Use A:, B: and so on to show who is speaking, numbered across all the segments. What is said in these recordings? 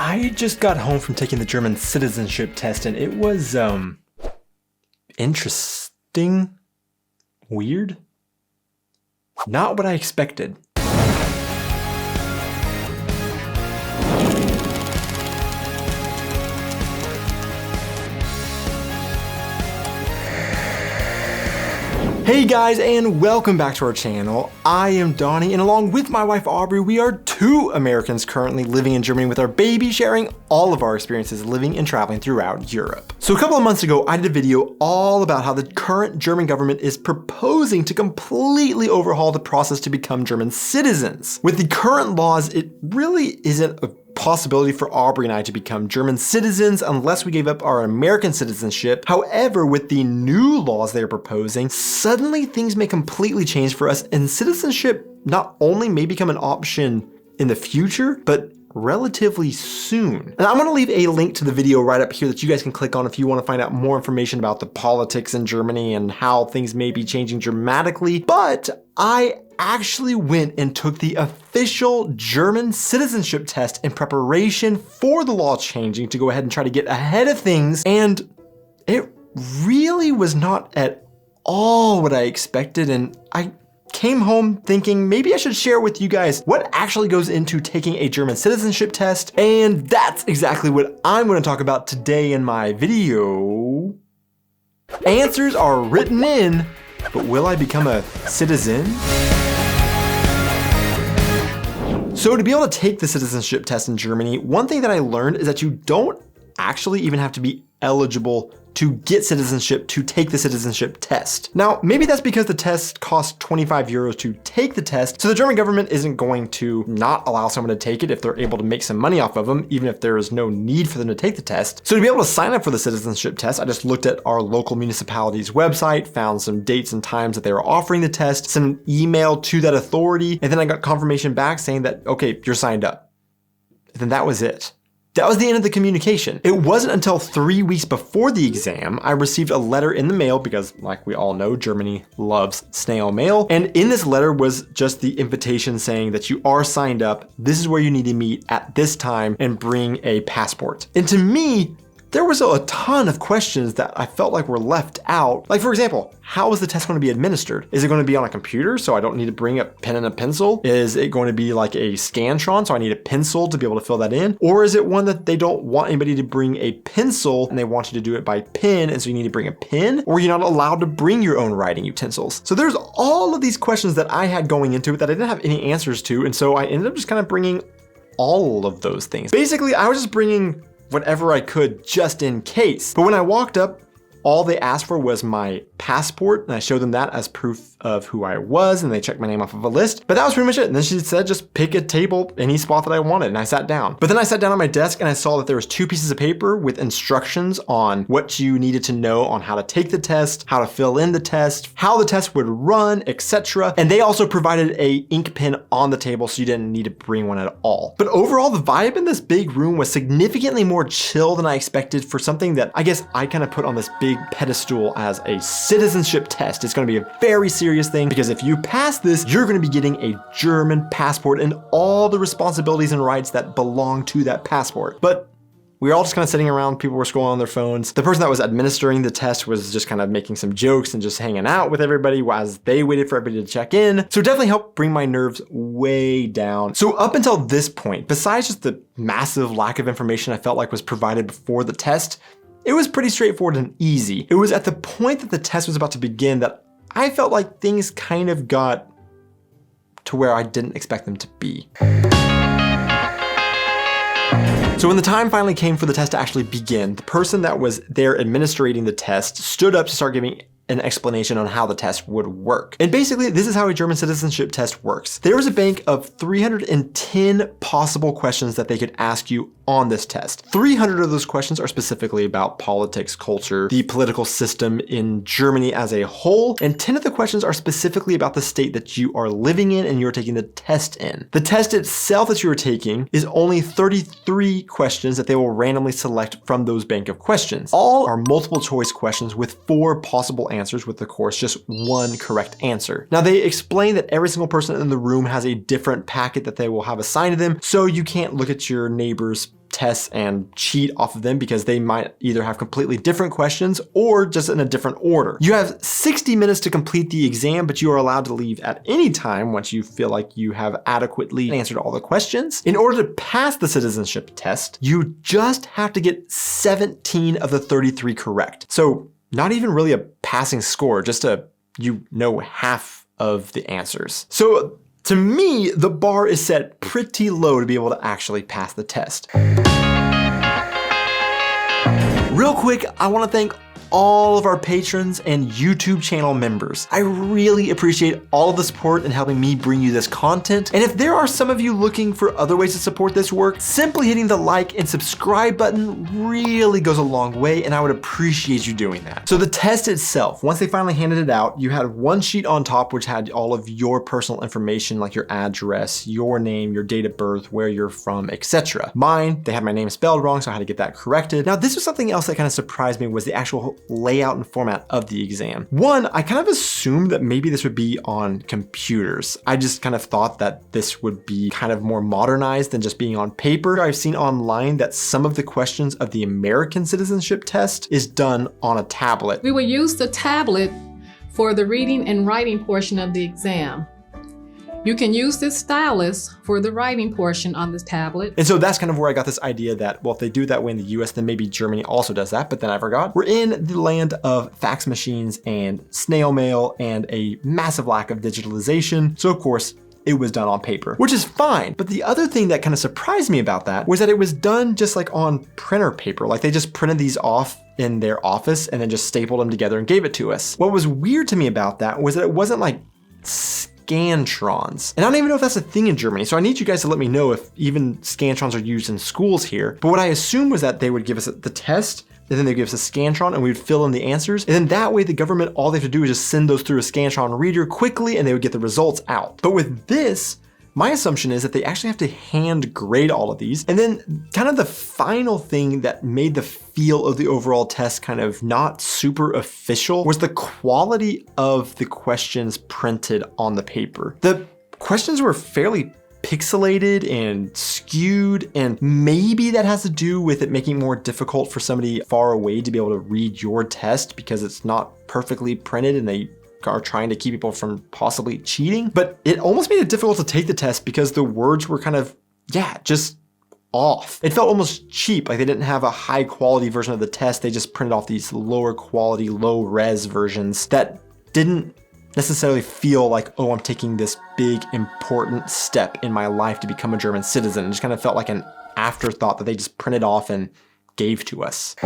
A: I just got home from taking the German citizenship test and it was, interesting, weird, not what I expected. Hey guys, and welcome back to our channel. I am Donnie, and along with my wife Aubrey, we are two Americans currently living in Germany with our baby, sharing all of our experiences living and traveling throughout Europe. So a couple of months ago, I did a video all about how the current German government is proposing to completely overhaul the process to become German citizens. With the current laws, it really isn't a possibility for Aubrey and I to become German citizens unless we gave up our American citizenship. However, with the new laws they're proposing, suddenly things may completely change for us, and citizenship not only may become an option in the future, but relatively soon. And I'm gonna leave a link to the video right up here that you guys can click on if you wanna find out more information about the politics in Germany and how things may be changing dramatically. But I actually went and took the official German citizenship test in preparation for the law changing to go ahead and try to get ahead of things. And it really was not at all what I expected. And I came home thinking maybe I should share with you guys what actually goes into taking a German citizenship test. And that's exactly what I'm going to talk about today in my video. Answers are written in, but will I become a citizen? So to be able to take the citizenship test in Germany, one thing that I learned is that you don't actually even have to be eligible to get citizenship to take the citizenship test. Now, maybe that's because the test costs 25 euros to take the test, so the German government isn't going to not allow someone to take it if they're able to make some money off of them, even if there is no need for them to take the test. So to be able to sign up for the citizenship test, I just looked at our local municipality's website, found some dates and times that they were offering the test, sent an email to that authority, and then I got confirmation back saying that, okay, you're signed up. And then that was it. That was the end of the communication. It wasn't until 3 weeks before the exam, I received a letter in the mail because, like we all know, Germany loves snail mail. And in this letter was just the invitation saying that you are signed up, this is where you need to meet at this time, and bring a passport. And to me, there was a ton of questions that I felt like were left out. Like, for example, how is the test going to be administered? Is it going to be on a computer so I don't need to bring a pen and a pencil? Is it going to be like a Scantron so I need a pencil to be able to fill that in? Or is it one that they don't want anybody to bring a pencil and they want you to do it by pen, and so you need to bring a pen? Or you're not allowed to bring your own writing utensils? So there's all of these questions that I had going into it that I didn't have any answers to, and so I ended up just kind of bringing all of those things. Basically, I was just bringing whatever I could just in case. But when I walked up, all they asked for was my passport, and I showed them that as proof of who I was, and they checked my name off of a list. But that was pretty much it. And then she said, just pick a table, any spot that I wanted, and I sat down. But then I sat down at my desk and I saw that there was 2 pieces of paper with instructions on what you needed to know on how to take the test, how to fill in the test, how the test would run, etc. And they also provided a ink pen on the table so you didn't need to bring one at all. But overall, the vibe in this big room was significantly more chill than I expected for something that I guess I kind of put on this big pedestal as a citizenship test. It's going to be a very serious thing because if you pass this, you're going to be getting a German passport and all the responsibilities and rights that belong to that passport. But we were all just kind of sitting around, people were scrolling on their phones. The person that was administering the test was just kind of making some jokes and just hanging out with everybody as they waited for everybody to check in. So it definitely helped bring my nerves way down. So up until this point, besides just the massive lack of information I felt like was provided before the test, it was pretty straightforward and easy. It was at the point that the test was about to begin that I felt like things kind of got to where I didn't expect them to be. So when the time finally came for the test to actually begin, the person that was there administrating the test stood up to start giving an explanation on how the test would work. And basically, this is how a German citizenship test works. There is a bank of 310 possible questions that they could ask you on this test. 300 of those questions are specifically about politics, culture, the political system in Germany as a whole, and 10 of the questions are specifically about the state that you are living in and you're taking the test in. The test itself that you are taking is only 33 questions that they will randomly select from those bank of questions. All are multiple choice questions with 4 possible answers, with of course just 1 correct answer. Now they explain that every single person in the room has a different packet that they will have assigned to them, so you can't look at your neighbor's tests and cheat off of them because they might either have completely different questions or just in a different order. You have 60 minutes to complete the exam, but you are allowed to leave at any time once you feel like you have adequately answered all the questions. In order to pass the citizenship test, you just have to get 17 of the 33 correct. So not even really a passing score, just half of the answers. So to me, the bar is set pretty low to be able to actually pass the test. Real quick, I want to thank all of our patrons and YouTube channel members. I really appreciate all of the support in helping me bring you this content. And if there are some of you looking for other ways to support this work, simply hitting the like and subscribe button really goes a long way, and I would appreciate you doing that. So the test itself, once they finally handed it out, you had one sheet on top which had all of your personal information like your address, your name, your date of birth, where you're from, etc. Mine, they had my name spelled wrong, so I had to get that corrected. Now this was something else that kind of surprised me, was the actual layout and format of the exam. One, I kind of assumed that maybe this would be on computers. I just kind of thought that this would be kind of more modernized than just being on paper. I've seen online that some of the questions of the American citizenship test is done on a tablet.
B: We will use the tablet for the reading and writing portion of the exam. You can use this stylus for the writing portion on this tablet.
A: And so that's kind of where I got this idea that, well, if they do it that way in the US, then maybe Germany also does that, but then I forgot. We're in the land of fax machines and snail mail and a massive lack of digitalization. So of course, it was done on paper, which is fine. But the other thing that kind of surprised me about that was that it was done just like on printer paper. Like they just printed these off in their office and then just stapled them together and gave it to us. What was weird to me about that was that it wasn't like Scantrons. And I don't even know if that's a thing in Germany. So I need you guys to let me know if even Scantrons are used in schools here. But what I assumed was that they would give us the test, and then they'd give us a Scantron and we would fill in the answers. And then that way the government, all they have to do is just send those through a Scantron reader quickly and they would get the results out. But with this, my assumption is that they actually have to hand grade all of these. And then kind of the final thing that made the feel of the overall test kind of not super official was the quality of the questions printed on the paper. The questions were fairly pixelated and skewed, and maybe that has to do with it making it more difficult for somebody far away to be able to read your test because it's not perfectly printed and they are trying to keep people from possibly cheating. But it almost made it difficult to take the test because the words were kind of, just off. It felt almost cheap, like they didn't have a high quality version of the test. They just printed off these lower quality, low res versions that didn't necessarily feel like, oh, I'm taking this big important step in my life to become a German citizen. It just kind of felt like an afterthought that they just printed off and gave to us.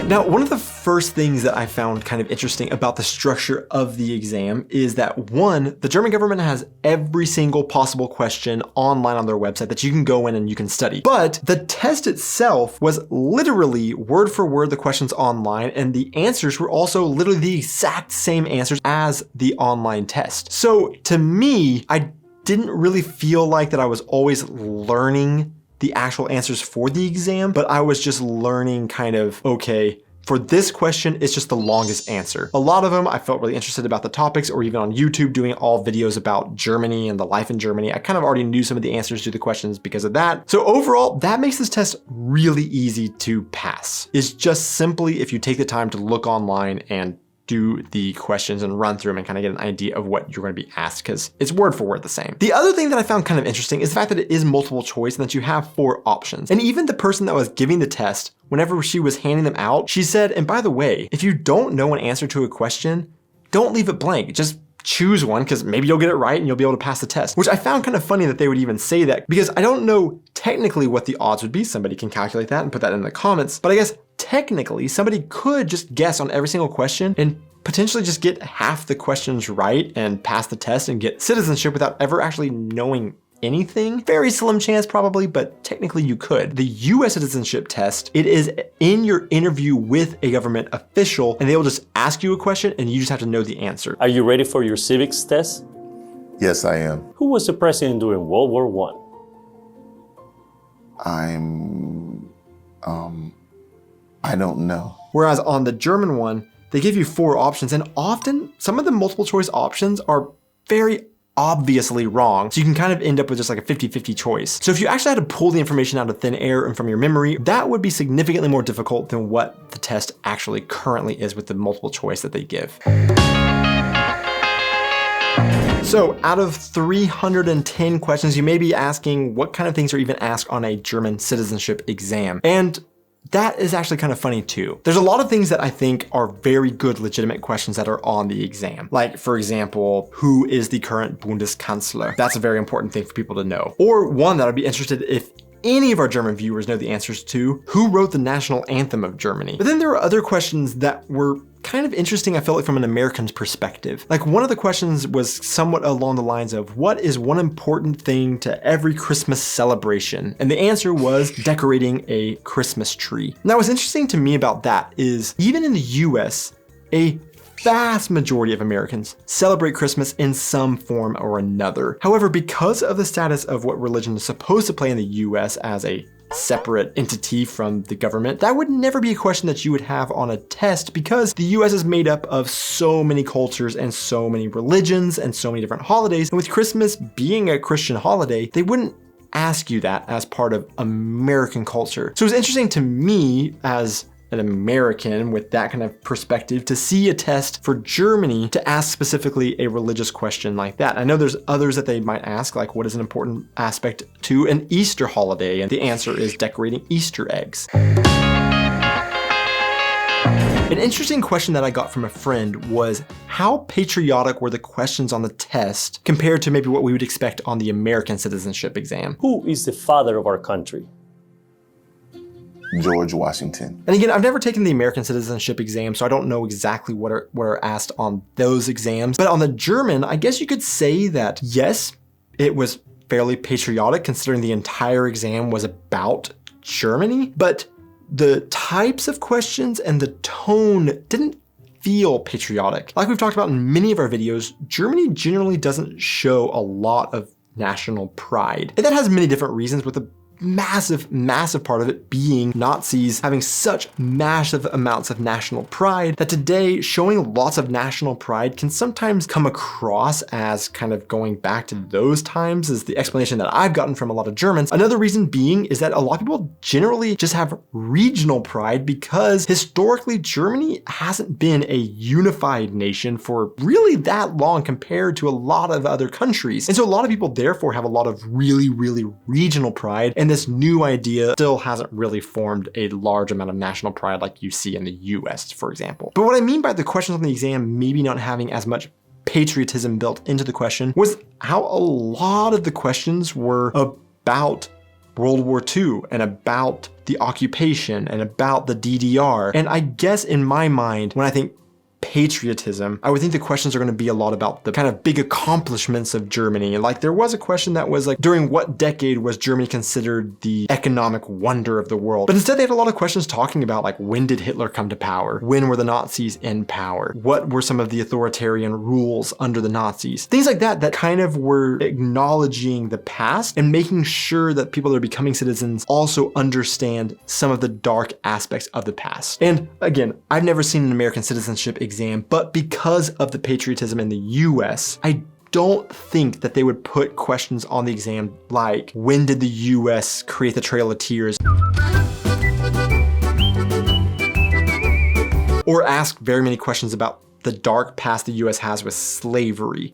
A: Now, one of the first things that I found kind of interesting about the structure of the exam is that, one, the German government has every single possible question online on their website that you can go in and you can study. But the test itself was literally word for word the questions online, and the answers were also literally the exact same answers as the online test. So to me, I didn't really feel like that I was always learning the actual answers for the exam, but I was just learning kind of, okay, for this question, it's just the longest answer. A lot of them, I felt really interested about the topics, or even on YouTube doing all videos about Germany and the life in Germany. I kind of already knew some of the answers to the questions because of that. So overall, that makes this test really easy to pass. It's just simply if you take the time to look online and do the questions and run through them and kind of get an idea of what you're going to be asked, because it's word for word the same. The other thing that I found kind of interesting is the fact that it is multiple choice and that you have 4 options. And even the person that was giving the test, whenever she was handing them out, she said, and by the way, if you don't know an answer to a question, don't leave it blank. Just choose one, because maybe you'll get it right and you'll be able to pass the test. Which I found kind of funny that they would even say that, because I don't know technically what the odds would be. Somebody can calculate that and put that in the comments. But I guess technically somebody could just guess on every single question and potentially just get half the questions right and pass the test and get citizenship without ever actually knowing anything. Very slim chance probably, but technically you could. The US citizenship test, it is in your interview with a government official, and they will just ask you a question and you just have to know the answer.
C: Are you ready for your civics test?
D: Yes, I am.
C: Who was the president during World War I?
D: I don't know.
A: Whereas on the German one, they give you 4 options, and often some of the multiple choice options are very obviously wrong. So you can kind of end up with just like a 50-50 choice. So if you actually had to pull the information out of thin air and from your memory, that would be significantly more difficult than what the test actually currently is with the multiple choice that they give. So out of 310 questions, you may be asking what kind of things are even asked on a German citizenship exam. And that is actually kind of funny too. There's a lot of things that I think are very good legitimate questions that are on the exam. Like, for example, who is the current Bundeskanzler? That's a very important thing for people to know. Or one that I'd be interested if any of our German viewers know the answers to, who wrote the national anthem of Germany? But then there are other questions that were kind of interesting, I feel like, from an American's perspective. Like, one of the questions was somewhat along the lines of, what is one important thing to every Christmas celebration? And the answer was decorating a Christmas tree. Now, what's interesting to me about that is, even in the US, a vast majority of Americans celebrate Christmas in some form or another. However, because of the status of what religion is supposed to play in the US as a separate entity from the government, that would never be a question that you would have on a test, because the US is made up of so many cultures and so many religions and so many different holidays. And with Christmas being a Christian holiday, they wouldn't ask you that as part of American culture. So it's interesting to me as an American with that kind of perspective to see a test for Germany to ask specifically a religious question like that. I know there's others that they might ask, like what is an important aspect to an Easter holiday? And the answer is decorating Easter eggs. An interesting question that I got from a friend was, how patriotic were the questions on the test compared to maybe what we would expect on the American citizenship exam?
C: Who is the father of our country?
D: George Washington.
A: And again, I've never taken the American citizenship exam, so I don't know exactly what are asked on those exams. But on the German, I guess you could say that, yes, it was fairly patriotic considering the entire exam was about Germany, but the types of questions and the tone didn't feel patriotic. Like we've talked about in many of our videos, Germany generally doesn't show a lot of national pride. And that has many different reasons, with the massive part of it being Nazis having such massive amounts of national pride that today showing lots of national pride can sometimes come across as kind of going back to those times, is the explanation that I've gotten from a lot of Germans. Another reason being is that a lot of people generally just have regional pride because historically Germany hasn't been a unified nation for really that long compared to a lot of other countries. And so a lot of people therefore have a lot of really regional pride, and this new idea still hasn't really formed a large amount of national pride like you see in the US, for example. But what I mean by the questions on the exam maybe not having as much patriotism built into the question was how a lot of the questions were about World War II and about the occupation and about the DDR. And I guess in my mind, when I think patriotism, I would think the questions are going to be a lot about the kind of big accomplishments of Germany. And like there was a question that was like, during what decade was Germany considered the economic wonder of the world? But instead they had a lot of questions talking about like, when did Hitler come to power? When were the Nazis in power? What were some of the authoritarian rules under the Nazis? Things like that kind of were acknowledging the past and making sure that people that are becoming citizens also understand some of the dark aspects of the past. And again, I've never seen an American citizenship exam, but because of the patriotism in the US, I don't think that they would put questions on the exam like, when did the US create the Trail of Tears? Or ask very many questions about the dark past the US has with slavery.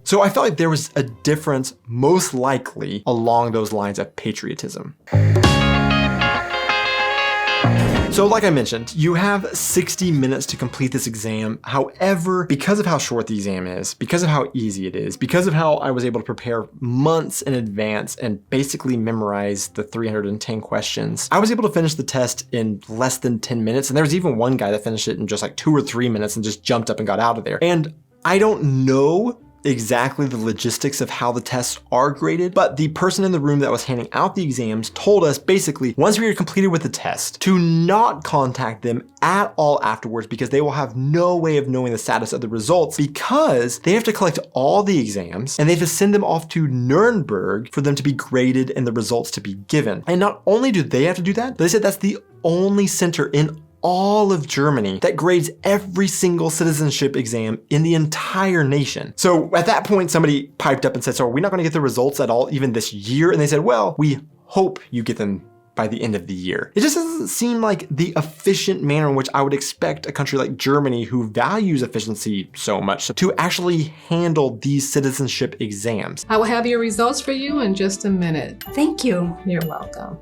A: So I felt like there was a difference, most likely along those lines of patriotism. So like I mentioned, you have 60 minutes to complete this exam. However, because of how short the exam is, because of how easy it is, because of how I was able to prepare months in advance and basically memorize the 310 questions, I was able to finish the test in less than 10 minutes. And there was even one guy that finished it in just like 2 or 3 minutes and just jumped up and got out of there. And I don't know exactly the logistics of how the tests are graded, but the person in the room that was handing out the exams told us basically, once we are completed with the test, to not contact them at all afterwards, because they will have no way of knowing the status of the results, because they have to collect all the exams and they have to send them off to Nuremberg for them to be graded and the results to be given. And not only do they have to do that, but they said that's the only center in all of Germany that grades every single citizenship exam in the entire nation. So at that point, somebody piped up and said, so are we not going to get the results at all even this year? And they said, well, we hope you get them by the end of the year. It just doesn't seem like the efficient manner in which I would expect a country like Germany, who values efficiency so much, to actually handle these citizenship exams.
B: I will have your results for you in just a minute.
E: Thank you.
B: You're welcome.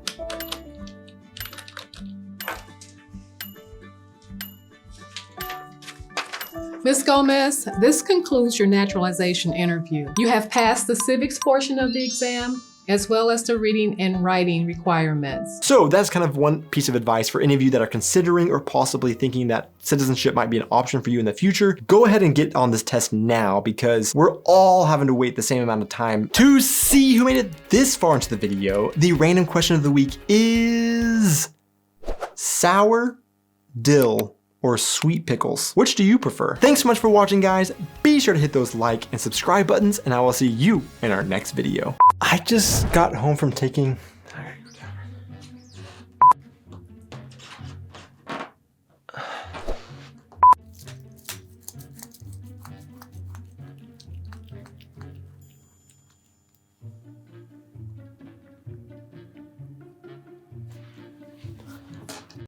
B: Ms. Gomez, this concludes your naturalization interview. You have passed the civics portion of the exam, as well as the reading and writing requirements.
A: So that's kind of one piece of advice for any of you that are considering or possibly thinking that citizenship might be an option for you in the future. Go ahead and get on this test now, because we're all having to wait the same amount of time to see who made it this far into the video. The random question of the week is sour, dill, or sweet pickles? Which do you prefer? Thanks so much for watching, guys. Be sure to hit those like and subscribe buttons, and I will see you in our next video. I just got home from taking